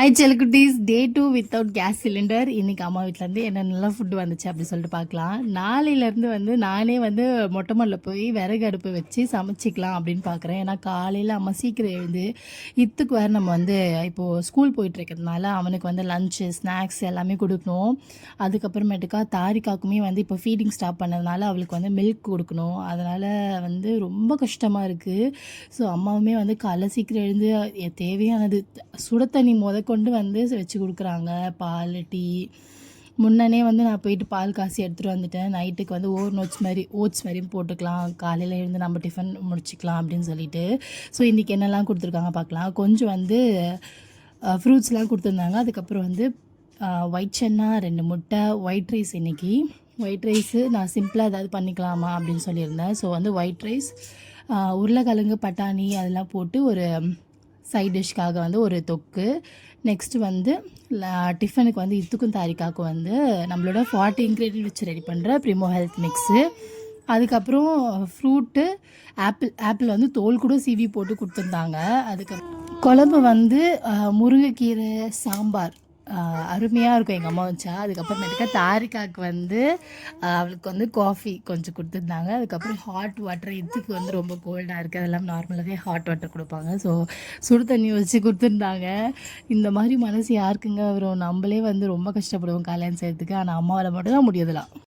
Hi செல்லக்குட்டீஸ், டே 2 without gas cylinder. இன்றைக்கி அம்மா வீட்டிலேருந்து என்ன நல்லா ஃபுட்டு வந்துச்சு அப்படி சொல்லிட்டு பார்க்கலாம். நாளையிலேருந்து நானே மொட்டை மாடியில் போய் விறகு அடுப்பு வச்சு சமைச்சிக்கலாம் அப்படின்னு பார்க்குறேன். ஏன்னா காலையில் அம்மா சீக்கிரம் எழுந்து இத்துக்கு வேறு நம்ம இப்போது ஸ்கூல் போயிட்டுருக்கிறதுனால அவனுக்கு லஞ்சு ஸ்நாக்ஸ் எல்லாமே கொடுக்கணும். அதுக்கப்புறமேட்டுக்கா தாரிக்காக்குமே இப்போ ஃபீடிங் ஸ்டாப் பண்ணதுனால அவளுக்கு மில்க் கொடுக்கணும். அதனால் ரொம்ப கஷ்டமாக இருக்குது. ஸோ அம்மாவுமே காலைல சீக்கிரம் எழுந்து தேவையானது சுட தண்ணி கொண்டு வச்சு கொடுக்குறாங்க. பால், டீ. முன்னனே நான் போயிட்டு பால் காசி எடுத்துகிட்டு வந்துட்டேன். நைட்டுக்கு ஓட்ஸ் மாதிரியும் போட்டுக்கலாம், காலையில் எழுந்து நம்ம டிஃபன் முடிச்சிக்கலாம் அப்படின்னு சொல்லிட்டு. ஸோ இன்றைக்கி என்னெல்லாம் கொடுத்துருக்காங்க பார்க்கலாம். கொஞ்சம் ஃப்ரூட்ஸ்லாம் கொடுத்துருந்தாங்க. அதுக்கப்புறம் ஒயிட் சன்னா, 2 முட்டை, ஒயிட் ரைஸ். இன்றைக்கி ஒயிட் ரைஸு நான் சிம்பிளாக ஏதாவது பண்ணிக்கலாமா அப்படின்னு சொல்லியிருந்தேன். ஸோ ஒயிட் ரைஸ், உருளைக்கிழங்கு, பட்டாணி அதெல்லாம் போட்டு ஒரு சைட் டிஷ்க்காக ஒரு தொக்கு. நெக்ஸ்ட்டு டிஃபனுக்கு இத்துக்கும் தாரிக்காக்கும் நம்மளோட 40 இன்க்ரீடியன்ட் வச்சு ரெடி பண்ணுற ப்ரிமோ ஹெல்த் மிக்ஸு. அதுக்கப்புறம் ஃப்ரூட்டு, ஆப்பிள் தோல் கூட சீவி போட்டு கொடுத்துருந்தாங்க. அதுக்கப்புறம் குழம்பு முருங்கைக்கீரை சாம்பார் அருமையாக இருக்கும் எங்கள் அம்மா வச்சா. அதுக்கப்புறமேட்டுக்கா தாரிக்காவுக்கு அவளுக்கு காஃபி கொஞ்சம் கொடுத்துருந்தாங்க. அதுக்கப்புறம் ஹாட் வாட்டர், இதுக்கு ரொம்ப கோல்டாக இருக்குது, அதெல்லாம் நார்மலாகவே ஹாட் வாட்டர் கொடுப்பாங்க. ஸோ சுடு தண்ணி வச்சு கொடுத்துருந்தாங்க. இந்த மாதிரி மனசு யாருக்குங்க வரும்? நம்மளே ரொம்ப கஷ்டப்படுவோம் கல்யாணம் செய்யறதுக்கு. ஆனால் அம்மாவால் மட்டும் தான் முடியதெல்லாம்.